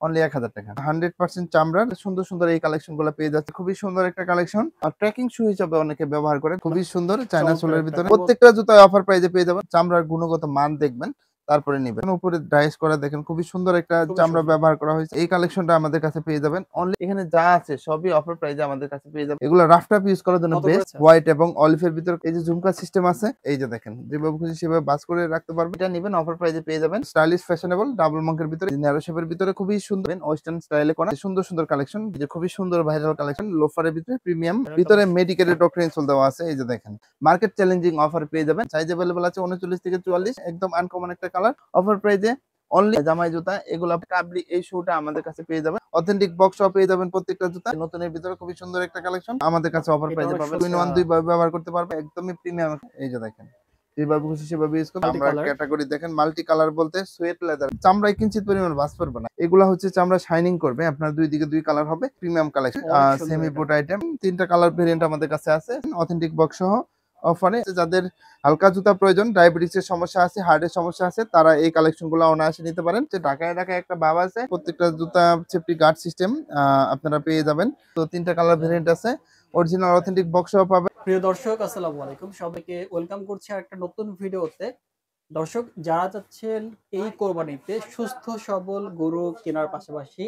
Only 1000 টাকা। 100% চামড়ার সুন্দর সুন্দর এই কালেকশনগুলো পেয়ে যাচ্ছে। খুবই সুন্দর একটা কালেকশন। আর ট্রেকিং শু হিসেবে অনেকে ব্যবহার করে। খুবই সুন্দর চায়না সোলের ভিতরে। প্রত্যেকটা জুতায় অফার প্রাইজে পেয়ে যাবেন। চামড়ার গুণগত মান দেখবেন, তারপরে নিবেন। উপরে ডাইস করা দেখেন, খুবই সুন্দর একটা চামড়া ব্যবহার করা হয়েছে। এই কালেকশনটা আমাদের কাছে পেয়ে যাবেন অনলি। এখানে যা আছে সবই অফার প্রাইজে আমাদের কাছে পেয়ে যাবেন। এগুলো রাফ টাফ ইউজ করার জন্য বেস্ট। হোয়াইট এবং অলিভের ভিতরে এই যে ঝুমকা সিস্টেম আছে, এই যে দেখেন যেভাবে খুশি সেভাবে বাস করে রাখতে পারবেন। এটা নিবেন অফার প্রাইজে পেয়ে যাবেন। স্টাইলিশ ফ্যাশনেবল ডাবল মঙ্কের ভিতরে, ন্যারো শেপের ভিতরে খুবই সুন্দর ওয়েস্টার্ন স্টাইলে করা সুন্দর সুন্দর কালেকশন। যে খুবই সুন্দর ভাইরাল কালেকশন। লোফারের ভিতরে প্রিমিয়াম ভিতরে মেডিকেটেড ডক্টর ইনসোল দেওয়া আছে। এই যে দেখেন মার্কেট চ্যালেঞ্জিং অফার পেয়ে যাবেন। সাইজ अवेलेबल আছে 39 থেকে 44। একদম আনকমন একটা কালার। অফার প্রাইজে অনলি জামাই জুতা এগুলো কাবলি এই শুটা আমাদের কাছে পেয়ে যাবেন। অথেন্টিক বক্সও পেয়ে যাবেন প্রত্যেকটা জুতা। নতুনের ভিতরে খুবই সুন্দর একটা কালেকশন আমাদের কাছে অফার প্রাইজে পাবেন। 2 in 1 দুই ভাবে ব্যবহার করতে পারবে, একদমই প্রিমিয়াম। এই যে দেখেন যেভাবে খুশি সেভাবে ইউজ করতে। আমরা ক্যাটাগরি দেখেন মাল্টি কালার বলতে সোয়েট লেদার, চামড়ায় কিঞ্চিত পরিমাণ ভাঁজ পড়বে না। এগুলা হচ্ছে চামড়া শাইনিং করবে। আপনার দুই দিকে দুই কালার হবে। প্রিমিয়াম কালেকশন সেমি বুট আইটেম। তিনটা কালার ভেরিয়েন্ট আমাদের কাছে আছে অথেন্টিক বক্স সহ অফারে। যাদের হালকা জুতা প্রয়োজন, ডায়াবেটিসের সমস্যা আছে, হার্টের সমস্যা আছে, তারা এই কালেকশন গুলো অনায়াসে নিতে পারেন। যে ঢাকায় একটা বাবা আছে, প্রত্যেকটা জুতা সেফটি গার্ড সিস্টেম আপনারা পেয়ে যাবেন। তো তিনটা কালার ভেরিয়েন্ট আছে, অরিজিনাল অথেন্টিক বক্সও পাবেন। প্রিয় দর্শক আসসালামু আলাইকুম, সবাইকে ওয়েলকাম করছি একটা নতুন ভিডিওতে। দর্শক যারা চাচ্ছেন এই কোরবানিতে সুস্থ সবল গরু কেনার পাশাপাশি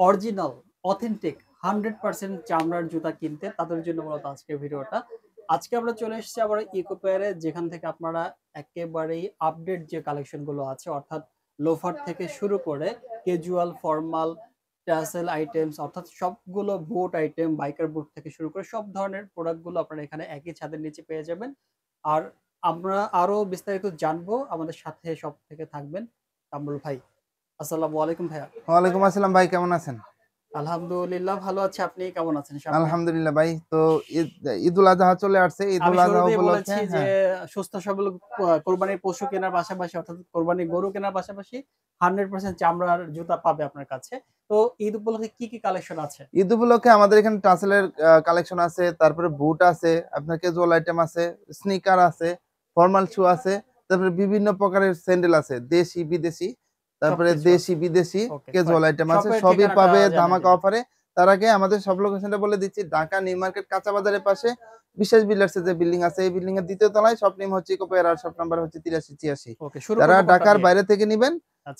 অরিজিনাল অথেন্টিক 100% চামড়ার জুতা কিনতে, তাদের জন্য মূলত আজকের ভিডিওটা। আজকে আমরা চলে এসেছি আবার ইকোপেয়ারে, যেখান থেকে আপনারা একেবারেই আপডেট যে কালেকশনগুলো আছে, অর্থাৎ লোফার থেকে শুরু করে ক্যাজুয়াল, ফর্মাল, ট্যাসেল আইটেমস, অর্থাৎ সবগুলো বুট আইটেম, বাইকার বুট থেকে শুরু করে সব ধরনের প্রোডাক্টগুলো আপনারা এখানে একই ছাদের নিচে পেয়ে যাবেন। আর আমরা আরো বিস্তারিত জানবো, আমাদের সাথে সব থেকে থাকবেন কামরুল ভাই। আসসালামু আলাইকুম ভাইয়া। ওয়ালাইকুম আসসালাম ভাই, কেমন আছেন? আলহামদুলিল্লাহ ভালো আছি, আপনি কেমন আছেন? আলহামদুলিল্লাহ ভাই। তো ঈদুল আজহা চলে আসছে। ঈদুল আজহা উপলক্ষে যে সুস্থ সবল কোরবানির পশু কেনার পাশাপাশি, অর্থাৎ কোরবানির গরু কেনার পাশাপাশি 100% চামড়ার জুতা পাবে আপনার কাছে। তো ঈদ উপলক্ষে কি কি কালেকশন আছে? ঈদ উপলক্ষে আমাদের এখানে টাসেলের কালেকশন আছে, তারপরে বুট আছে, আপনার ক্যাজুয়াল আইটেম আছে, স্নিকার আছে, ফর্মাল শু আছে, তারপরে বিভিন্ন প্রকারের স্যান্ডেল আছে, দেশি বিদেশি, তারপরে দেশি বিদেশি ক্যাজুয়াল আইটেম আছে, সবই পাবে ধামাকা অফারে। তার আগে আমাদের সব লোকেশনটা বলে দিচ্ছি। ঢাকা নিউ মার্কেট কাঁচা বাজারের পাশে বিশেষ বিল্ডার্স যে বিল্ডিং আছে, এই বিল্ডিং এর দ্বিতীয় তলায়। শপ নেম হচ্ছে ইকোপেয়ার আর শপ নাম্বার হচ্ছে 8386। যারা ঢাকার বাইরে থেকে নেবেন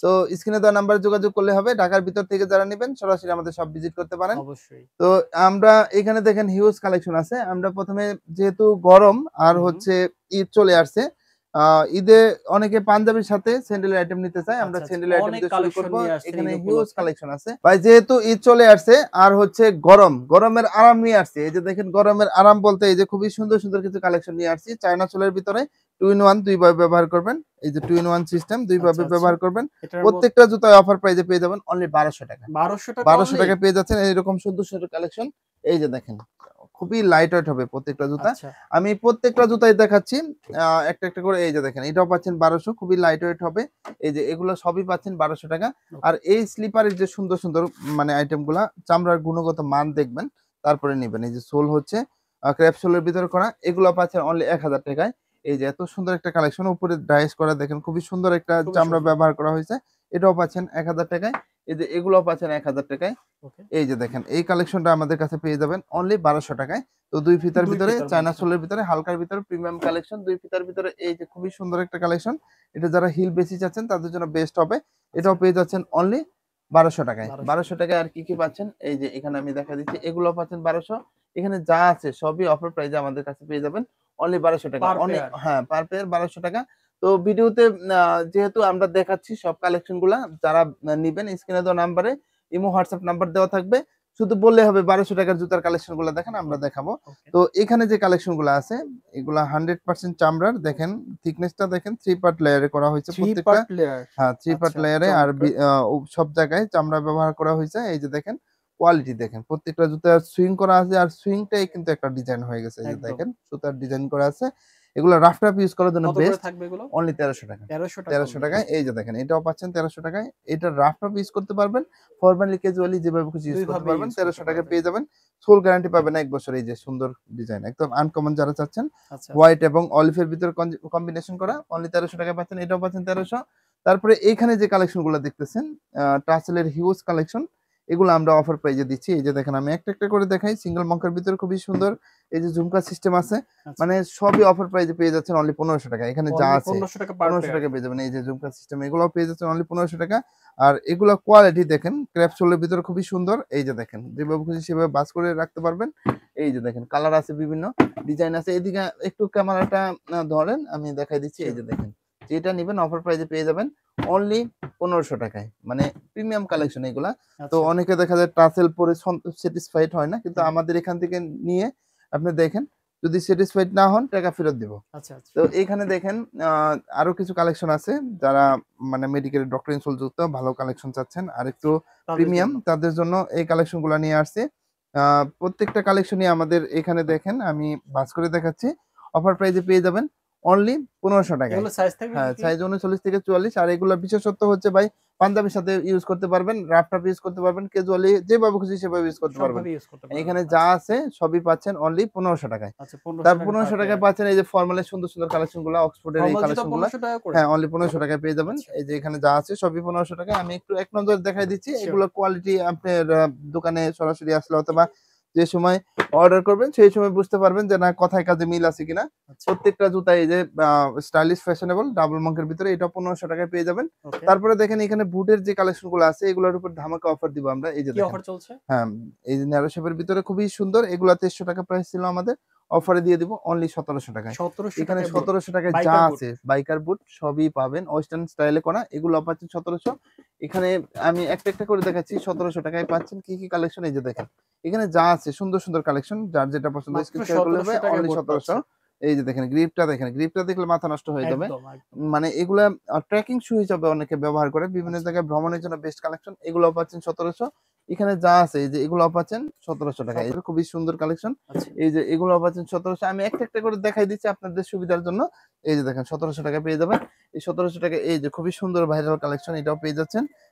তো স্ক্রিনে দেওয়া নাম্বারে যোগাযোগ করলে হবে। ঢাকার ভিতর থেকে যারা নেবেন সরাসরি আমাদের সব ভিজিট করতে পারেন অবশ্যই। তো আমরা এখানে দেখেন হিউজ কালেকশন আছে। আমরা প্রথমে যেহেতু গরম আর হচ্ছে ঈদ চলে আসছে, ঈদে অনেকে পাঞ্জাবির সাথে স্যান্ডেলের আইটেম নিতে চায়। আমরা স্যান্ডেলের আইটেম দিয়ে শুরু করব। এখানে হিউজ কালেকশন আছে ভাই। যেহেতু ঈদ চলে আসছে আর হচ্ছে গরমের আরাম নিয়ে আসছে। এই যে দেখেন গরমের আরাম বলতে এই যে খুবই সুন্দর সুন্দর কিছু কালেকশন নিয়ে আসছি চায়না সোলের ভিতরে। 2 in 1 দুই ভাবে ব্যবহার করবেন। এই যে 2 in 1 সিস্টেম, দুই ভাবে ব্যবহার করবেন। প্রত্যেকটা জুতায় অফার প্রাইজে পেয়ে যাবেন অনলি 1200 টাকা। 1200 টাকা পেয়ে যাচ্ছেন এরকম সুন্দর সুন্দর কালেকশন। এই যে দেখেন খুবই লাইট ওয়েট হবে প্রত্যেকটা জুতা। আমি প্রত্যেকটা জুতাই দেখাচ্ছি একটা একটা করে। এই যে দেখেন এটাও পাচ্ছেন 1200, খুবই লাইট ওয়েট হবে। এই যে এগুলো সবই পাচ্ছেন 1200 টাকা। আর এই স্লিপারের যে সুন্দর সুন্দর মানে আইটেমগুলা, চামড়ার গুণগত মান দেখবেন, তারপরে নেবেন। এই যে সোল হচ্ছে ক্র্যাপ সোলের ভিতরে করা, এগুলো পাচ্ছেন অনলি 1000 টাকায়। এই যে এত সুন্দর একটা কালেকশন, উপরে ডাইস করা দেখেন, খুবই সুন্দর একটা চামড়া ব্যবহার করা হয়েছে। এটাও পাচ্ছেন 1000 টাকায়। এই যে এগুলো পাচ্ছেন 1000 টাকায়। এই যে দেখেন এই কালেকশনটা আমাদের কাছে পেয়ে যাবেন অনলি 1200 টাকায়। তো দুই ফিতার ভিতরে, চায়না সোলের ভিতরে, হালকার ভিতরে প্রিমিয়াম কালেকশন। দুই ফিতার ভিতরে এই যে খুবই সুন্দর একটা কালেকশন। এটা যারা হিল বেশি চাচ্ছেন তাদের জন্য বেস্ট হবে। এটাও পেয়ে যাচ্ছেন অনলি 1200 টাকায়। 1200 টাকায় আর কি কি পাচ্ছেন এই যে এখানে আমি দেখা দিচ্ছি। এগুলো পাচ্ছেন 1200। এখানে যা আছে সবই অফার প্রাইজে আমাদের কাছে পেয়ে যাবেন অনলি 1200 টাকা। অনেক পার পেয়ার 1200 টাকা। তো ভিডিওতে যেহেতু আমরা দেখাচ্ছি সব কালেকশন গুলা, যারা নিবেন স্ক্রিনে দেওয়া নাম্বারে ইমো হোয়াটসঅ্যাপ নাম্বার দেওয়া থাকবে। শুধু বললে হবে 1200 টাকার জুতার কালেকশন গুলো দেখেন, আমরা দেখাবো। তো এখানে যে কালেকশন গুলো আছে এগুলা 100% চামড়ার। দেখেন থিকনেসটা দেখেন, 3 পার্ট লেয়ারে করা হয়েছে প্রত্যেকটা। হ্যাঁ 3 পার্ট লেয়ারে। আর সব জায়গায় চামড়া ব্যবহার করা হয়েছে। এই যে দেখেন কোয়ালিটি দেখেন, প্রত্যেকটা জুতার সুইং করা আছে। আর সুইংটাই কিন্তু একটা ডিজাইন হয়ে গেছে। এই যে দেখেন সুতার ডিজাইন করা আছে। এগুলো রাফ টাফ ইউজ করার জন্য বেস্ট। অনলি 1300 টাকা। 1300 টাকায়। এই যে দেখেন এটাও পাচ্ছেন 1300 টাকায়। এটা রাফ টাফ ইউজ করতে পারবেন, ফরমালি ক্যাজুয়ালি যেভাবে খুশি ইউজ করতে পারবেন। 1300 টাকায় পেয়ে যাবেন। সোল গ্যারান্টি পাবেন 1 বছর। এই যে সুন্দর ডিজাইন, একদম আনকমন যারা চাচ্ছেন, হোয়াইট এবং অলিভের ভিতর কম্বিনেশন করা, অনলি 1300 টাকায় পাচ্ছেন। এটাও পাচ্ছেন 1300। তারপরে এইখানে যে কালেকশন গুলো দেখতেছেন টাসেলের হিউজ কালেকশন, এগুলো আমরা অফার প্রাইজে দিচ্ছি। এই যে দেখেন আমি একটা একটা করে দেখাই, সিঙ্গেল মঙ্কের ভিতরে খুবই সুন্দর এই যে ঝুমকা সিস্টেম আছে, আচ্ছা, মানে সবই অফার প্রাইজে পেয়ে যাচ্ছেন অনলি 1500 টাকা। এখানে যা অনলি আছে 1500 টাকা পার 1500 পেয়ার। টাকা পেয়ে যাবেন। এই যে ঝুমকা সিস্টেম এগুলো পেয়ে যাচ্ছেন অনলি 1500 টাকা। আর এগুলো কোয়ালিটি দেখেন, ক্র্যাপসোলের ভিতরে খুবই সুন্দর। এই যে দেখেন যেভাবে খুশি সেভাবে বাস করে রাখতে পারবেন। এই যে দেখেন কালার আছে, বিভিন্ন ডিজাইন আছে। এদিকে একটু ক্যামেরাটা ধরেন, আমি দেখাই দিচ্ছি। এই যে দেখেন যেটা নিবেন অফার প্রাইজে পেয়ে যাবেন অনলি 1500 টাকায়, মানে প্রিমিয়াম কালেকশন এগুলা। তো আচ্ছা, অনেকে দেখা যায় টাসেল পরে স্যাটিসফাইড হয় না, কিন্তু হুম, আমাদের এখান থেকে নিয়ে আপনি দেখেন, যদি স্যাটিসফাইড না হন টাকা ফেরত দিব। আচ্ছা, আচ্ছা, তো এইখানে দেখেন আরো কিছু কালেকশন আছে, যারা মানে মেডিকেল ডক্টর ইনসোল যুক্ত ভালো কালেকশন চাচ্ছেন আর একটু তাদের প্রিমিয়াম, জন্য। তাদের জন্য এই কালেকশন গুলা নিয়ে আসছে। প্রত্যেকটা কালেকশনই আমাদের এখানে দেখেন, আমি বাস করে দেখাচ্ছি, অফার প্রাইজে পেয়ে যাবেন অনলি 1500 টাকায়। এগুলো সাইজ থাকবে হ্যাঁ, কি কি? সাইজ 39 থেকে 44। আর এগুলোর বিশেষত্ব হচ্ছে ভাই, পাঞ্জাবির সাথে ইউজ করতে পারবেন, রাফ টাফ ইউজ করতে পারবেন, ক্যাজুয়ালি যেভাবে খুশি সেভাবে ইউজ করতে পারবেন। সবভাবে ইউজ করতে পারবেন। এখানে যা আচ্ছা, আছে সবই পাচ্ছেন অনলি 1500 টাকায়। আচ্ছা 1500 তার টাকা পার 1500 টাকায় পেয়ার। পাচ্ছেন এই যে ফর্মালের সুন্দর সুন্দর কালেকশন গুলা, অক্সফোর্ডের এই ফর্মাল জুতা কালেকশন গুলা। 1500 টাকা করে? হ্যাঁ, অনলি 1500 টাকায় পেয়ে যাবেন। আচ্ছা, এই যে এখানে যা আছে সবই 1500 টাকায়। আমি একটু এক নজর দেখাই দিচ্ছি, শিওর। এগুলো কোয়ালিটি আপনার দোকানে সরাসরি আসলে অথবা যে সময় অর্ডার করবেন সেই সময় বুঝতে পারবেন যে না কথায় কাজে মিল আছে কিনা। আচ্ছা, প্রত্যেকটা জুতা এই যে স্টাইলিশ ফ্যাশনেবল ডাবল মঙ্কের ভিতরে, এটা 1500 টাকায় পেয়ে যাবেন। ওকে। তারপরে দেখেন এখানে বুটের যে কালেকশন গুলো আছে এগুলোর উপর ধামাকা অফার দিব আমরা। এই যে কি দেখেন, অফার চলছে? হ্যাঁ, এই যে ন্যারো শেপের ভিতরে খুবই সুন্দর, এগুলা 2300 টাকা প্রাইস ছিল আমাদের, অফারে দিয়ে দিব অনলি 1700 টাকায়। 1700 এখানে টাকায় বুট, 1700 টাকায় যা বাইকার বুট। আছে বাইকার বুট সবই পাবেন ওয়েস্টার্ন স্টাইলে করা, এগুলো পাচ্ছেন 1700। এখানে আমি একটা একটা করে দেখাচ্ছি 1700 টাকায় পাচ্ছেন কি কি কালেকশন। এই যে দেখেন এখানে যা আছে সুন্দর সুন্দর কালেকশন, যার যেটা পছন্দ মাত্র স্ক্রিন শেয়ার করলে হবে 1700 টাকায় অনলি বুট 1700। পাচ্ছে। এই যে দেখেন গ্রিপটা দেখেন, গ্রিপটা দেখলে মাথা নষ্ট হয়ে যাবে। একদম, একদম। মানে এগুলা ট্রেকিং শু হিসাবে অনেকে ব্যবহার করে, বিভিন্ন আচ্ছা, জায়গায় ভ্রমণের জন্য বেস্ট কালেকশন। এগুলো পাচ্ছেন 1700। এখানে যা আছে এই যে এগুলো পাচ্ছেন 1700 টাকা, এটা খুবই সুন্দর কালেকশন। আচ্ছা, এই যে এগুলো পাচ্ছেন 1700। আমি একটা একটা করে দেখাই দিচ্ছি আপনাদের সুবিধার জন্য। এই যে দেখেন 1700 টাকা পেয়ে যাবেন। এই 1700 টাকা এই যে খুবই সুন্দর ভাইরাল কালেকশন, এটাও পেয়ে যাচ্ছেন।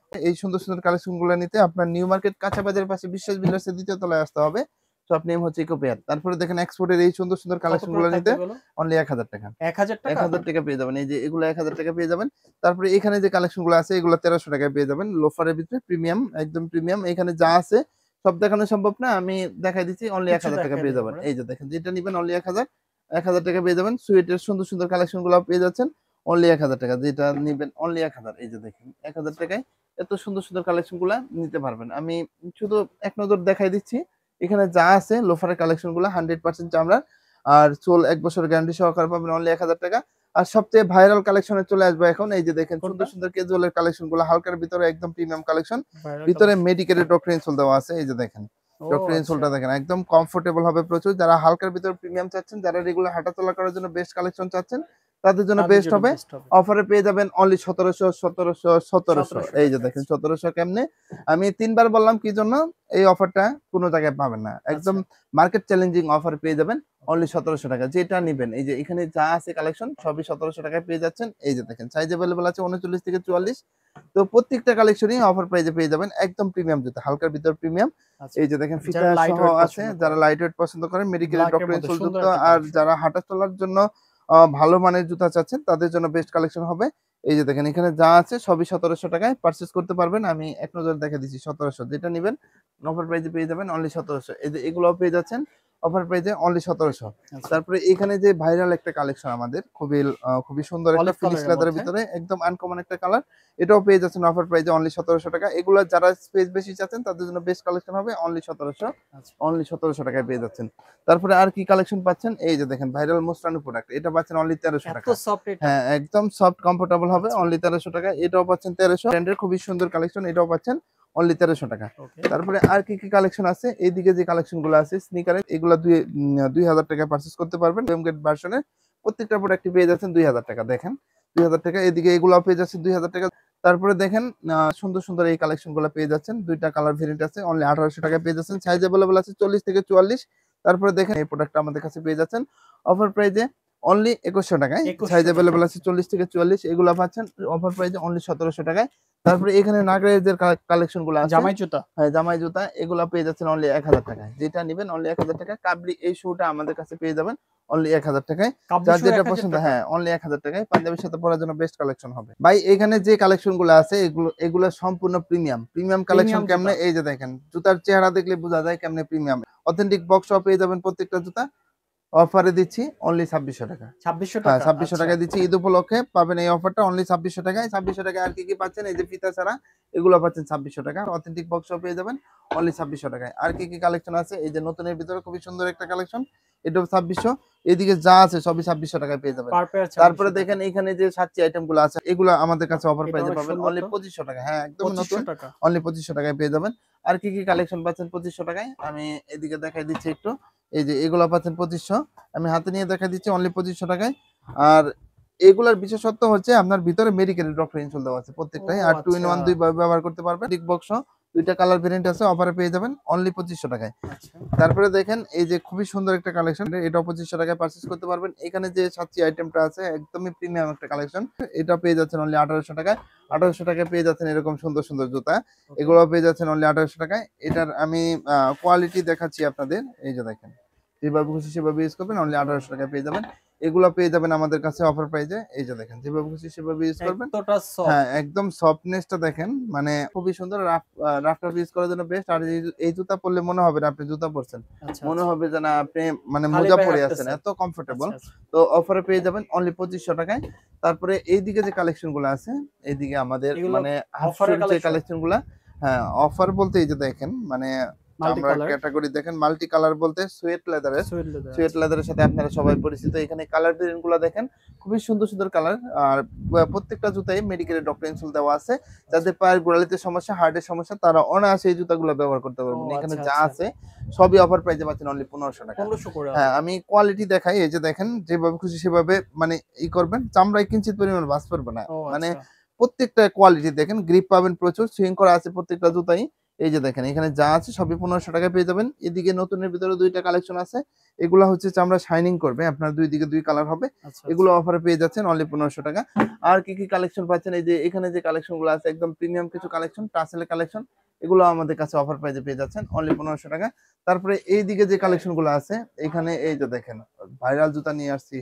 এই সুন্দর সুন্দর কালেকশন গুলো নিতে আপনার নিউ মার্কেট কাঁচা বাজারের পাশে বিশ্বাস বিল্ডার্সের দ্বিতীয় তলায় আসতে হবে। শপ নেম হচ্ছে ইকোপেয়ার। তারপরে দেখেন এক্সপোর্টের এই সুন্দর সুন্দর কত কালেকশন করে গুলো থাকবে নিতে এগুলো? অনলি 1000 টাকা। 1000 টাকা? 1000 টাকা পেয়ে যাবেন। এই যে এগুলো 1000 টাকা পেয়ে যাবেন। তারপরে এখানে যে কালেকশন গুলো আছে এগুলো 1300 টাকায় পেয়ে যাবেন। লোফারের ভিতরে প্রিমিয়াম, একদম প্রিমিয়াম। এখানে যা আছে সব দেখানো সম্ভব না, আমি দেখাই দিচ্ছি অনলি কিছু 1000 টাকা দেখাই পেয়ে দিই যাবেন। আমরা। এই যে দেখেন যেটা নিবেন অনলি 1000, 1000 টাকা পেয়ে যাবেন। সুইটের সুন্দর সুন্দর কালেকশন গুলো পেয়ে যাচ্ছেন অনলি 1000 টাকা, যেটা নিবেন অনলি 1000। এই যে দেখেন 1000 টাকায় এত সুন্দর সুন্দর কালেকশন গুলা নিতে পারবেন। আমি শুধু এক নজর দেখাই দিচ্ছি, এখানে যা আছে লোফারের কালেকশন গুলা 100% চামড়া, আর চোল 1 বছর গ্যারান্টি সহকারে পাবেন অনলি 1000 টাকা। আর সবচেয়ে ভাইরাল কালেকশনে চলে আসবে এখন। এই যে দেখেন কোনটা? সুন্দর সুন্দর ক্যাজুয়ালের কালেকশন গুলো, হালকার ভিতরে একদম প্রিমিয়াম কালেকশন। ভাইরাল ভিতরে কালেকশন। মেডিকেলের ডক্টর ইনসোল দেওয়া আছে। এই যে দেখেন ও ডক্টর আচ্ছা। ইনসোলটা দেখেন একদম কমফোর্টেবল হবে প্রচুর। যারা হালকার ভিতরে প্রিমিয়াম চাচ্ছেন, যারা রেগুলার হাঁটাচলা করার জন্য বেস্ট কালেকশন চাচ্ছেন, তাদের জন্য তাদের বেস্ট জন্য হবে। বেস্ট হবে। অফারে পেয়ে যাবেন অনলি 1700, 1700, 1700। 1700 এই যে টাকা। দেখেন আচ্ছা, 1700 কেমনে, আমি 3 বার বললাম কি জন্য, এই অফারটা কোনো জায়গায় পাবেন না, একদম আচ্ছা, মার্কেট চ্যালেঞ্জিং অফার পেয়ে যাবেন অনলি 1700 টাকা। যেটা নিবেন এই যে এখানে যা আছে কালেকশন সবই 1700 টাকায় পেয়ে যাচ্ছেন। এই যে দেখেন সাইজ अवेलेबल আছে 39 থেকে 44। তো প্রত্যেকটা কালেকশনই অফার প্রাইজে পেয়ে যাবেন, একদম প্রিমিয়াম জুতা, হালকার ভিতর প্রিমিয়াম। আচ্ছা। এই যে দেখেন ফিতা যারা লাইট সহ ওয়েট আছে, পছন্দ যারা করে। লাইট ওয়েট পছন্দ করেন, মেডিকেলের ব্ল্যাক এর ডক্টর মধ্যে ইনসোল সুন্দর যুক্ত, একটা আর কালেকশন। যারা হাঁটা চলার জন্য ভালো মানের জুতা চাচ্ছেন তাদের জন্য বেস্ট কালেকশন হবে। এই যে দেখেন এখানে যা আছে সবই 1700 টাকায় পারচেজ করতে পারবেন। আমি এক নজর দেখে দিচ্ছি 1700, যেটা নিবেন অফার প্রাইজে পেয়ে যাবেন অনলি 1700। এই যে এগুলোও পেয়ে যাচ্ছেন অফার প্রাইজে অনলি 1700। আচ্ছা। তারপরে এখানে যে ভাইরাল একটা কালেকশন আমাদের খুবই সুন্দর একটা অলিভ ফিনিশ কালারের লেদারের মধ্যে। ভিতরে একদম আনকমন একটা কালার, এটাও পেয়ে যাচ্ছেন অফার প্রাইজে অনলি 1700 টাকা। এগুলো যারা স্পেস বেশি চাচ্ছেন তাদের জন্য বেস্ট কালেকশন হবে অনলি 1700, আচ্ছা। অনলি 1700 টাকায় পেয়ে যাচ্ছেন। তারপরে আর কি কালেকশন পাচ্ছেন, এই যে দেখেন ভাইরাল মোস্টানো প্রোডাক্ট, এটা পাচ্ছেন অনলি 1300 এত টাকা। সফট এটা? হ্যাঁ, একদম সফট কমফোর্টেবল হবে আচ্ছা, অনলি 1300 টাকা। এটাও পাচ্ছেন 1300, ব্র্যান্ডের খুবই সুন্দর কালেকশন, এটাও পাচ্ছেন অনলি 1300 টাকা। ওকে। তারপরে আর কি কি কালেকশন আছে, এইদিকে যে কালেকশন গুলো আছে স্নিকারের, এগুলো 2000 টাকা পারচেজ করতে পারবেন। গেট ভার্সনের প্রত্যেকটা প্রোডাক্ট পেয়ে যাচ্ছেন 2000 টাকা। দেখেন 2000 টাকা, এদিকে এগুলো পেয়ে যাচ্ছেন 2000 টাকা। তারপরে দেখেন সুন্দর সুন্দর এই কালেকশন গুলো পেয়ে যাচ্ছেন, দুইটা কালার ভেরিয়েন্ট আছে অনলি 1800 টাকায় পেয়ে যাচ্ছেন। সাইজ अवेलेबल আছে 40 থেকে 44। তারপরে দেখেন এই প্রোডাক্টটা আমাদের কাছে পেয়ে যাচ্ছেন অফার প্রাইজে অনলি 2100 টাকায়। সাইজ 2100 টাকা। अवेलेबल আছে 40 থেকে 44। এগুলো পাচ্ছেন অফার প্রাইজে অনলি 1700 টাকায়। তারপরে এখানে নাগরাইজের কালেকশন গুলো আছে, জামাই জুতা। হ্যাঁ জামাই জুতা, এগুলা পেয়ে যাচ্ছেন অনলি 1000 টাকায়। যেটা নেবেন অনলি 1000 টাকা। কাবলি এই শুটা আমাদের কাছে পেয়ে যাবেন অনলি 1000 টাকায়। কাবলি যার শু যেটা 1000 পছন্দ, টাকা। হ্যাঁ অনলি 1000 টাকায় পাঞ্জাবির সাথে পরার জন্য বেস্ট কালেকশন হবে ভাই। এখানে যে কালেকশন গুলো আছে এগুলো সম্পূর্ণ প্রিমিয়াম কালেকশন। প্রিমিয়াম কেমনে, জুতা। এই যে দেখেন জুতার চেহারা দেখলে বোঝা যায় কেমনে প্রিমিয়াম। অথেন্টিক বক্স পেয়ে যাবেন প্রত্যেকটা জুতা। অফারে দিচ্ছি অনলি 2600 টাকা। 2600 হ্যাঁ টাকা। 2600 আচ্ছা। টাকায় দিচ্ছি, ঈদ উপলক্ষে পাবেন এই অফারটা অনলি 2600 টাকায়। 2600 টাকায় আর কি কি পাচ্ছেন, এই যে ফিতা ছাড়া এগুলো পাচ্ছেন 2600 টাকা। অথেন্টিক বক্সও পেয়ে যাবেন অনলি 2600 টাকায়। আর কি কি কালেকশন আছে, এই যে নতুনের ভিতরে খুবই সুন্দর একটা কালেকশন, এটাও 2600। এদিকে যা আছে সবই 2600 টাকায় পেয়ে যাবেন। পার পেয়ার তারপরে 2600 টাকা। দেখেন এখানে যে সাতটি আইটেম গুলো আছে এগুলো আমাদের কাছে অফার এটা প্রাইসে অনেক পাবেন সুন্দর অনলি তো। 2500 টাকা। হ্যাঁ একদম 2500 নতুন, টাকা। অনলি 2500 টাকায় পেয়ে যাবেন। আর কি কি কালেকশন পাচ্ছেন 2500 টাকায়, আমি এদিকে দেখাই দিচ্ছি একটু। এই যে এগুলো পাচ্ছেন 2500, আমি হাতে নিয়ে দেখা দিচ্ছি অনলি 2500 টাকায়। আর এগুলার বিশেষত্ব হচ্ছে আপনার ভিতরে মেডিকেল ডক্টর ইনসুল দেওয়া আছে ও প্রত্যেকটাই। আর 2 in আচ্ছা। 1 দুই ভাবে ব্যবহার করতে পারবেন। ডিক বক্স দুইটা কালার ভেরিয়েন্ট আছে, অফারে পেয়ে যাবেন অনলি 2500 টাকায়। আচ্ছা। তারপরে দেখেন এই যে খুবই সুন্দর একটা কালেকশন, এটা 2500 টাকায় পারচেজ করতে পারবেন। এখানে যে সাতটি আইটেমটা আছে একদমই প্রিমিয়াম একটা কালেকশন, এটা পেয়ে যাচ্ছেন অনলি 1800 টাকায়। 1800 টাকায় পেয়ে যাচ্ছেন এরকম সুন্দর সুন্দর জুতা, ওকে। এগুলো পেয়ে যাচ্ছেন অনলি 1800 টাকায়। এটার আমি কোয়ালিটি দেখাচ্ছি আপনাদের, এই যে দেখেন যেভাবে খুশি সেভাবে ইউজ করবেন অনলি 1800 টাকায় পেয়ে যাবেন। এগুলো পেয়ে যাবেন আমাদের কাছে অফার প্রাইজে, এই যে দেখেন যেভাবে খুশি সেভাবে ইউজ করবেন। এতটা হ্যাঁ সফট। একদম সফটনেসটা দেখেন, মানে খুবই সুন্দর। রাফ ইউজ করার জন্য বেস্ট। আর এই জুতা পরলে মনে হবে না আপনি জুতা পরছেন, আচ্ছা মনে আচ্ছা। হবে যে না আপনি মানে খালি মোজা পায়ে পরে আছেন, হাঁটতেছেন। এত কমফোর্টেবল। আচ্ছা আচ্ছা। তো অফারে পেয়ে যাবেন অনলি 2500 টাকায়। তারপরে এইদিকে যে কালেকশন গুলো আছে, এইদিকে আমাদের এগুলো মানে অফারের হাফশোর যে কালেকশন। কালেকশন গুলা, হ্যাঁ অফার বলতে এই যে দেখেন মানে মাল্টি চামড়ার কালার। ক্যাটাগরি দেখেন, মাল্টি কালার বলতে সুয়েট লেদারের। Sweet leather. সুয়েট আচ্ছা। লেদারের সাথে আপনারা সবাই পরিচিত। এখানে কালার ভেরিয়েন্ট গুলো দেখেন খুবই সুন্দর সুন্দর কালার। আর প্রত্যেকটা জুতায় মেডিকেলের ডক্টর ইনসুল দেওয়া আছে। যাদের পায়ের গোড়ালিতে সমস্যা, হার্টের সমস্যা, তারা অনায়াসে এই জুতাগুলো ব্যবহার করতে ও পারবেন। এখানে আচ্ছা যা আচ্ছা। আছে সবই অফার প্রাইসে পাচ্ছেন অনলি 1500 টাকা। 1500 করে হ্যাঁ হবে। আমি কোয়ালিটি দেখাই, এই যে দেখেন যেভাবে খুশি সেভাবে মানে ই করবেন, চামড়ায় কিঞ্চিত পরিমাণ ভাঁজ পড়বে না। ও মানে আচ্ছা। প্রত্যেকটা কোয়ালিটি দেখেন, গ্রিপ পাবেন প্রচুর, সুইং করা আছে প্রত্যেকটা জুতাই। এই যে দেখেন এখানে যা আছে সবই 1500 টাকায় পেয়ে যাবেন। এদিকে নতুনের ভিতরে দুইটা কালেকশন আছে, এগুলা হচ্ছে চামড়া শাইনিং করবে, আপনার দুই দিকে দুই কালার হবে। আচ্ছা এগুলো আচ্ছা। অফারে পেয়ে যাচ্ছেন অনলি 1500 টাকা। আর কি কি কালেকশন পাচ্ছেন, এই যে এখানে যে কালেকশন গুলো আছে একদম প্রিমিয়াম কিছু কালেকশন, টাসেলের কালেকশন, এগুলো আমাদের কাছে অফার প্রাইসে পেয়ে যাচ্ছেন অনলি 1500 টাকা। তারপরে এইদিকে যে কালেকশন গুলো আছে এখানে এই যে দেখেন ভাইরাল জুতা নিয়ে আসছি,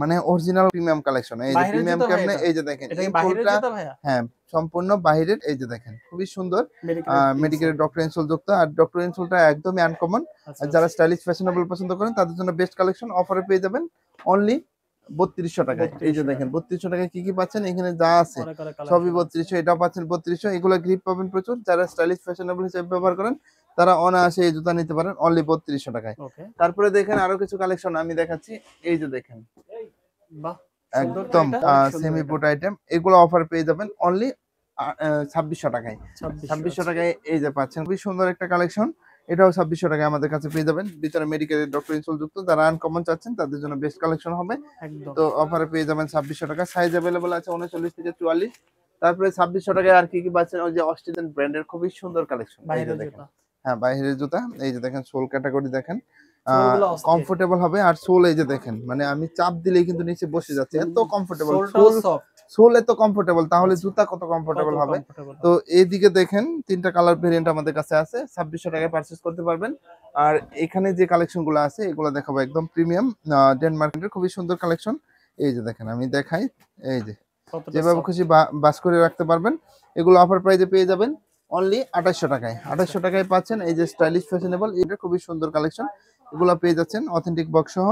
মানে অরিজিনাল প্রিমিয়াম কালেকশন। এই যে বাহিরের প্রিমিয়াম জুতা ভাই কেমনে, এটা? এই যে দেখেন এটা কি বাহিরের ইনসোলটা, জুতা ভাইয়া? হ্যাঁ সম্পূর্ণ বাহিরের। এই যে দেখেন খুবই সুন্দর মেডিকেলের ইনসোল। মেডিকেলের ডক্টর ইনসোল যুক্ত। আর ডক্টর ইনসোলটা একদমই আনকমন। আচ্ছা আর আচ্ছা। যারা স্টাইলিশ ফ্যাশনেবল পছন্দ করেন তাদের জন্য বেস্ট কালেকশন অফারে পেয়ে যাবেন অনলি 3200 টাকায়। এই যে 3200 দেখেন টাকা। 3200 টাকায় কি কি পাচ্ছেন, এখানে যা আছে অনেক অনেক সবই কালেকশন আছে। 3200, এটাও পাচ্ছেন 3200। এগুলো গ্রিপ পাবেন প্রচুর, যারা স্টাইলিশ ফ্যাশনেবল হিসেবে ব্যবহার করেন তারা অনায়াসে এই জুতা নিতে পারেন অনলি 3200 টাকায়। ওকে। তারপরে দেখেন আরো কিছু কালেকশন আমি দেখাচ্ছি, এই যে দেখেন বাহ! সুন্দর তো একদম এটা। অনেক সুন্দর সেমি এটা। বুট আইটেম, এগুলো অফার পেয়ে যাবেন অনলি 2600 টাকায়। 2600 2600 আচ্ছা। টাকায় এই যে পাচ্ছেন খুবই সুন্দর একটা কালেকশন, এটাও 2600 টাকায় আমাদের কাছে পেয়ে যাবেন। ভিতরে মেডিকেলের ডক্টর ইনসোল যুক্ত, যারা আনকমন চাচ্ছেন তাদের জন্য বেস্ট কালেকশন হবে। একদম। তো অফারে পেয়ে যাবেন 2600 টাকা। সাইজ अवेलेबल আছে 39 থেকে 44। তারপরে 2600 টাকায় আর কি কি পাচ্ছেন, ওই যে অস্ট্রেলিয়ান ব্র্যান্ডের খুবই সুন্দর কালেকশন, এই যে বাহিরের দেখেন। জুতা। হ্যাঁ বাইরের জুতা, এই যে দেখেন সোল ক্যাটাগরি দেখেন সোলগুলো অস্থির। কমফোর্টেবল হবে। আর সোল এই যে দেখেন মানে আমি চাপ দিলেই কিন্তু নিচে বসে যাচ্ছে, এত কমফোর্টেবল সোলটাও সোল। সফট। সোল এত কমফোর্টেবল, তাহলে আচ্ছা। জুতা কত কত কমফোর্টেবল হবে। কমফোর্টেবল তো হবে। এইদিকে দেখেন তিনটা কালার ভেরিয়েন্ট আমাদের কাছে আছে, 2600 টাকায় পারচেজ করতে পারবেন। আর এখানে যে কালেকশন গুলো আছে এগুলো দেখাবো একদম প্রিমিয়াম ডেনমার্কের খুবই সুন্দর কালেকশন। এই যে দেখেন আমি দেখাই, এই যে কতটা যেভাবে সফট। খুশি বাস করে রাখতে পারবেন। এগুলো অফার প্রাইসে পেয়ে যাবেন অনলি 2800 টাকায়। 2800 টাকায় পাচ্ছেন এই যে স্টাইলিশ ফ্যাশনেবল, এটা খুবই সুন্দর কালেকশন। এগুলো পেয়ে যাচ্ছেন অথেন্টিক বক্স সহ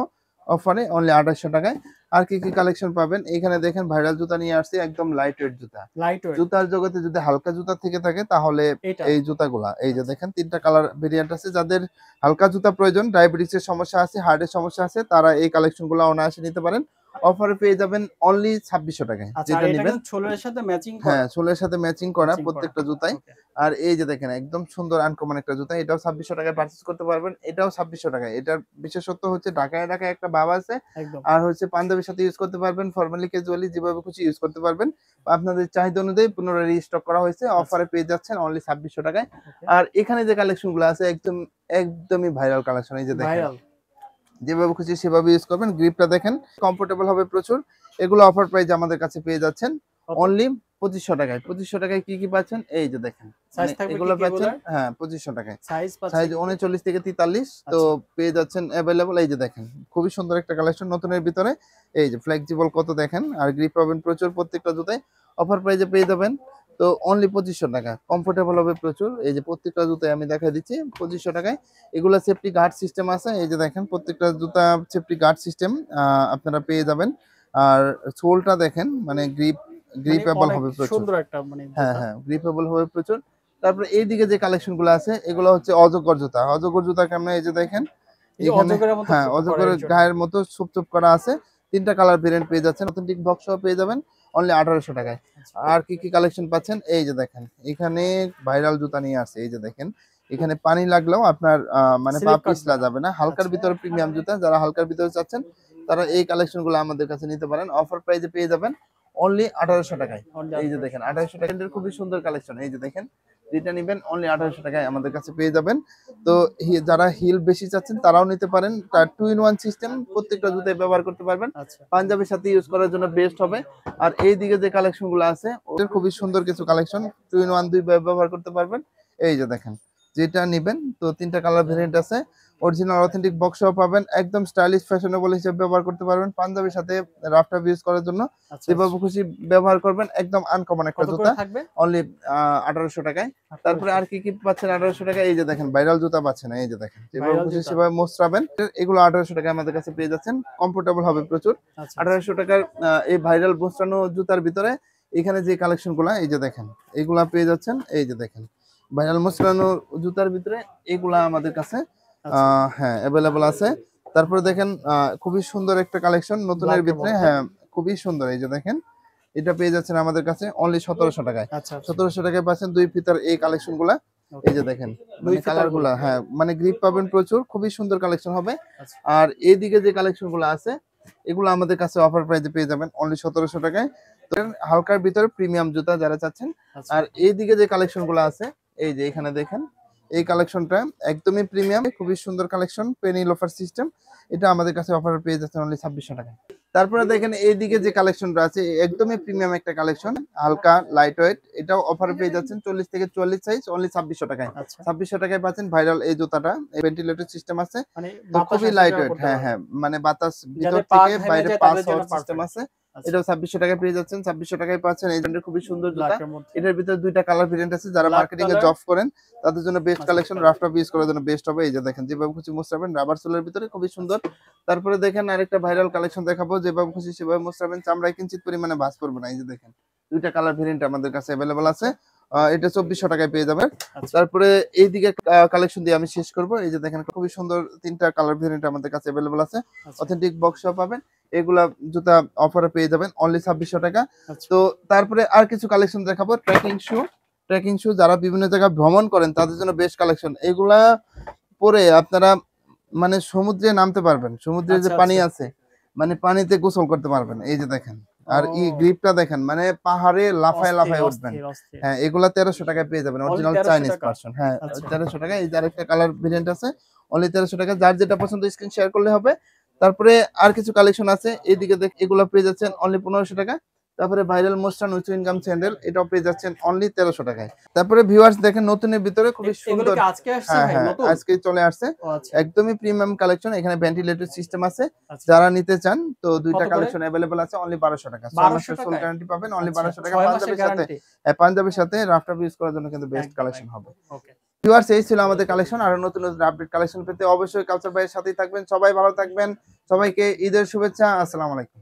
অফারে অনলি 2800 টাকায়। আর কি কি কালেকশন পাবেন, এখানে দেখেন ভাইরাল জুতা নিয়ে আসছি, একদম লাইট ওয়েট জুতা। Light weight. জুতার জগতে যদি হালকা জুতা থেকে থাকে তাহলে এটা। এই জুতাগুলা, এই যে দেখেন তিনটা কালার ভেরিয়েন্ট আছে। যাদের হালকা জুতা প্রয়োজন, ডায়াবেটিসের সমস্যা আছে, হার্টের সমস্যা আছে, তারা এই কালেকশন গুলো অনায়াসে নিতে পারেন। অফারে পেয়ে যাবেন অনলি 2600 টাকায়। আচ্ছা, আর যেটা এটা নেবেন, কিন্তু সোলের সাথে ম্যাচিং করা। হ্যাঁ সোলের সাথে ম্যাচিং করা ম্যাচিং করা। প্রত্যেকটা জুতাই। ওকে। আর এই যে দেখেন একদম সুন্দর আনকমন একটা জুতা, এটাও 2600 টাকায় পারচেজ করতে পারবেন। এটাও 2600 টাকায়। এটার বিশেষত্ব হচ্ছে ঢাকায় ঢাকায় একটা ভাব আছে। একদম। আর হচ্ছে পাঞ্জাবির সাথে ইউজ করতে পারবেন, ফর্মালি ক্যাজুয়ালি যেভাবে খুশি ইউজ করতে পারবেন। আপনাদের চাহিদা অনুযায়ী পুনরায় রিস্টক করা হয়েছে, অফারে পেয়ে যাচ্ছেন অনলি 2600 টাকায়। ওকে। আর এখানে যে কালেকশন গুলো আছে একদমই ভাইরাল কালেকশন, এই যে দেখেন ভাইরাল। যেভাবে খুশি সেভাবে ইউজ করবেন। গ্রিপটা দেখেন কমফোর্টেবল হবে প্রচুর। এগুলো অফার প্রাইস আমাদের কাছে পেয়ে যাচ্ছেন কত? অনলি 2500 টাকায়। 2500 টাকায় কি পাচ্ছেন? এই যে দেখেন। সাইজ মানে থাকবে এগুলো কি পাচ্ছেন এগুলার? হ্যাঁ 2500 টাকায়। সাইজ পাচ্ছে সাইজ কি? 39 থেকে 43 তো আচ্ছা। পেয়ে যাচ্ছেন अवेलेबल এই যে দেখেন। খুবই সুন্দর একটা কালেকশন নতুনের ভিতরে। এই যে ফ্লেক্সিবল কত দেখেন আর গ্রিপ পাবেন প্রচুর প্রত্যেকটা জুতায়। অফার প্রাইসে পেয়ে যাবেন। তো অনলি 2500 টাকা। কমফোর্টেবল হবে প্রচুর। এই যে প্রত্যেকটা জুতায় আমি দেখাই দিচ্ছি 2500 টাকায়। এগুলা সেফটি গার্ড সিস্টেম আছে। এই যে দেখেন প্রত্যেকটা জুতা সেফটি গার্ড সিস্টেম আপনারা পেয়ে যাবেন। আর সোলটা দেখেন মানে মানে গ্রিপেবল অনেক হবে প্রচুর। সুন্দর একটা মানে হ্যাঁ, জুতা। হ্যাঁ, গ্রিপেবল হবে প্রচুর। তারপরে এইদিকে যে কালেকশন গুলো আছে এগুলো হচ্ছে অজগর জুতা। অজগর জুতা কেমনে এই যে দেখেন। এই যে এখানে অজগরের মতো হ্যাঁ, করার অজগরের জন্য। গায়ের মতো ছোপ করা আছে। ৩ টা কালার ভেরিয়েন্ট পেয়ে যাচ্ছেন। অথেন্টিক বক্স সহ পেয়ে যাবেন অনলি 1800 টাকায়। আচ্ছা। আর কি কালেকশন পাচ্ছেন এই যে দেখেন। এখানে ভাইরাল জুতা নিয়ে আসছে এই যে দেখেন। এখানে পানি লাগলেও আপনার মানে পা স্লিপ কাটবে পিছলা না। যাবে না। হালকার আচ্ছা। ভিতরে প্রিমিয়াম জুতা যারা হালকার ভিতরে চাচ্ছেন তারা এই কালেকশন গুলো আমাদের কাছে নিতে পারেন। অফার প্রাইসে পেয়ে যাবেন অনলি 1800 টাকায়। অনলি এই যে 1800 দেখেন 1800 টাকার খুবই সুন্দর কালেকশন। এই যে দেখেন যেটা নিবেন অনলি 1800 টাকায় আমাদের কাছে পেয়ে যাবেন। তো যারা হিল বেশি চাচ্ছেন তারাও নিতে পারেন। তার 2 in 1 সিস্টেম প্রত্যেকটা জুতায় ব্যবহার করতে পারবেন। আচ্ছা। পাঞ্জাবির সাথে ইউজ করার জন্য বেস্ট হবে। আর এই দিকে যে কালেকশন গুলো আছে ওদের খুবই সুন্দর কিছু কালেকশন 2 in 1 দুই ব্যবহার করতে পারবেন। এই যে দেখেন যেটা নিবেন তো 3টা কালার ভেরিয়েন্ট আছে। অরিজিনাল অথেন্টিক বক্স সহ পাবেন। একদম স্টাইলিশ ফ্যাশনেবল হিসেবে ব্যবহার করতে পারবেন। পাঞ্জাবির সাথে রাফ টাফ ইউজ করার জন্য আচ্ছা, যেভাবে আচ্ছা। খুশি ব্যবহার করবেন। একদম আনকমন একটা কত করে জুতা। থাকবে? অনলি 1800 টাকায়। তারপরে 1800 আর কি পাচ্ছেন 1800 টাকায় এই যে দেখেন ভাইরাল জুতা পাচ্ছেন এই যে দেখেন। যেভাবে ভাইরাল খুশি জুতা। সেভাবে মোস্তাবেন। এগুলো 1800 টাকায় আমাদের কাছে পেয়ে যাচ্ছেন। কমফোর্টেবল হবে প্রচুর। আচ্ছা, আচ্ছা। 1800 টাকার এই ভাইরাল মোস্তানো জুতার ভিতরে এখানে যে কালেকশন গুলা এই যে দেখেন এগুলা পেয়ে যাচ্ছেন এই যে দেখেন ভাইরাল মোস্তানো জুতার ভিতরে এগুলা আমাদের কাছে আচ্ছা। হ্যাঁ अवेलेबल আছে। তারপরে দেখেন খুবই সুন্দর একটা কালেকশন নতুনের ব্ল্যাক এর ভিতরে মধ্যে। হ্যাঁ খুবই সুন্দর এই যে দেখেন এটা পেয়ে যাচ্ছেন আমাদের কাছে অনলি 1700 টাকায়। আচ্ছা, আচ্ছা। 1700 টাকায় পাচ্ছেন দুই ফিতার এই কালেকশন গুলা। ওকে। এই যে দেখেন দুই মানে ফিতার কালার গুলা। গুলা হ্যাঁ মানে গ্রিপ পাবেন প্রচুর খুবই সুন্দর কালেকশন হবে। আচ্ছা। আর এইদিকে যে কালেকশন গুলো আছে এগুলো আমাদের কাছে অফার প্রাইসে পেয়ে যাবেন অনলি 1700 টাকায়। তো হালকার ভিতরে প্রিমিয়াম জুতা যারা চাচ্ছেন। আচ্ছা। আর এইদিকে যে কালেকশন গুলো আছে এই যে এখানে দেখেন এই কালেকশনটা একদমই প্রিমিয়াম খুবই সুন্দর কালেকশন পেনি লোফার সিস্টেম। এটা আমাদের কাছে অফার পেয়ে যাচ্ছে অনলি 2600 টাকায়। তারপরে দেখেন এইদিকে যে কালেকশনটা আছে একদমই প্রিমিয়াম একটা কালেকশন হালকা লাইট ওয়েট এটাও অফারে পেয়ে যাচ্ছেন 40 থেকে 44 সাইজ অনলি 2600 টাকায়। আচ্ছা। 2600 টাকায় পাচ্ছেন ভাইরাল এই জুতাটা এই ভেন্টিলেটর সিস্টেম আছে। মানে তো বাতাস খুবই আসা লাইট যাওয়া ওয়েট করতে হ্যাঁ পারবে। হ্যাঁ মানে বাতাস ভিতর যাদের পা থেকে ঘেমে বাইরে যায় পাস তাদের জন্য হওয়ার সিস্টেম পারফেক্ট। আছে। আচ্ছা। এটাও 2600 টাকায় পেয়ে যাচ্ছেন 2600 টাকায় পাচ্ছেন এই ধরনের খুবই সুন্দর জুতা। ব্ল্যাক এর মধ্যে। এটার ভিতরে দুইটা কালার ভেরিয়েন্ট আছে যারা ব্ল্যাক মার্কেটিং এ কালার। জব করেন তাদের জন্য বেস্ট আচ্ছা। কালেকশন রাফ টাফ ইউজ করার জন্য বেস্ট হবে এই যে দেখেন যেভাবে খুশি মুস্তাবেন রাবার সোলের ভিতরে খুবই সুন্দর। তারপরে দেখেন আরেকটা ভাইরাল কালেকশন দেখাবো যেভাবে খুশি সেভাবে মুস্তাবেন চামড়ায় কিঞ্চিত পরিমাণে ভাঁজ পড়বে না এই যে দেখেন দুইটা কালার ভেরিয়েন্ট আমাদের কাছে अवेलेबल আছে। এটা 2400 টাকায় পেয়ে যাবেন। আচ্ছা। তারপরে এইদিকে কালেকশন দিয়ে আমি শেষ করব এই যে দেখেন খুবই সুন্দর 3টা কালার ভেরিয়েন্ট আমাদের কাছে अवेलेबल আছে। আচ্ছা। অথেন্টিক বক্স সহ পাবেন। এগুলা জুতা অফারে পেয়ে যাবেন অনলি 2600 টাকা। আচ্ছা। তো তারপরে আর কিছু কালেকশন দেখাবো ট্রেকিং শু যারা বিভিন্ন জায়গায় ভ্রমণ করেন তাদের জন্য বেস্ট কালেকশন। এগুলা পরে আপনারা মানে সমুদ্রে নামতে পারবেন। সমুদ্রে যে আচ্ছা, পানি আচ্ছা। আছে মানে পানিতে গোসল করতে পারবেন। এই যে দেখেন। আর ও। গ্রিপটা দেখেন মানে পাহাড়ে লাফায় অস্থির, লাফায় উঠবেন। অস্থির, অস্থির। হ্যাঁ এগুলা 1300 টাকায় পেয়ে যাবেন অনলি অরিজিনাল 1300 চাইনিজ টাকা। ভার্সন হ্যাঁ আচ্ছা। 1300 টাকা এই যে আরেকটা কালার ভেরিয়েন্ট আছে অনলি 1300 টাকা যার যেটা পছন্দ স্ক্রিন শেয়ার করলে হবে। তারপরে আর কিছু কালেকশন আছে এইদিকে দেখ এগুলা পেয়ে যাচ্ছেন অনলি 1500 টাকা। তারপরে ভাইরাল মোস্টান উইথ ইনকাম স্যান্ডেল এটাও পেয়ে যাচ্ছেন অনলি 1300 টাকায়। তারপরে ভিউয়ার্স দেখেন নতুনের ভিতরে খুবই এগুলো সুন্দর কি আজকে আসছে হ্যাঁ ভাই হ্যাঁ নতুন? আজকে চলে আসছে ও আচ্ছা। একদমই প্রিমিয়াম কালেকশন এখানে ভেন্টিলেটর সিস্টেম আছে। আচ্ছা। যারা নিতে চান তো দুইটা কত করে? কালেকশন अवेलेबल আছে অনলি 1200 টাকা 6 1200 মাসের ফুল টাকায়? গ্যারান্টি পাবেন অনলি আচ্ছা। 1200 টাকা 6 মাসের পাঞ্জাবির সাথে গ্যারান্টি। পাঞ্জাবির সাথে রাফ টাফ ইউজ করার জন্য কিন্তু বেস্ট একদম, কালেকশন একদম। হবে। ওকে। ভিউয়ার্স এই ছিল আমাদের কালেকশন আরো নতুন নতুন আপডেট কালেকশন পেতে অবশ্যই কালচার ভাইয়ের সাথেই থাকবেন সবাই ভালো থাকবেন সবাইকে ঈদের শুভেচ্ছা আসসালামু আলাইকুম।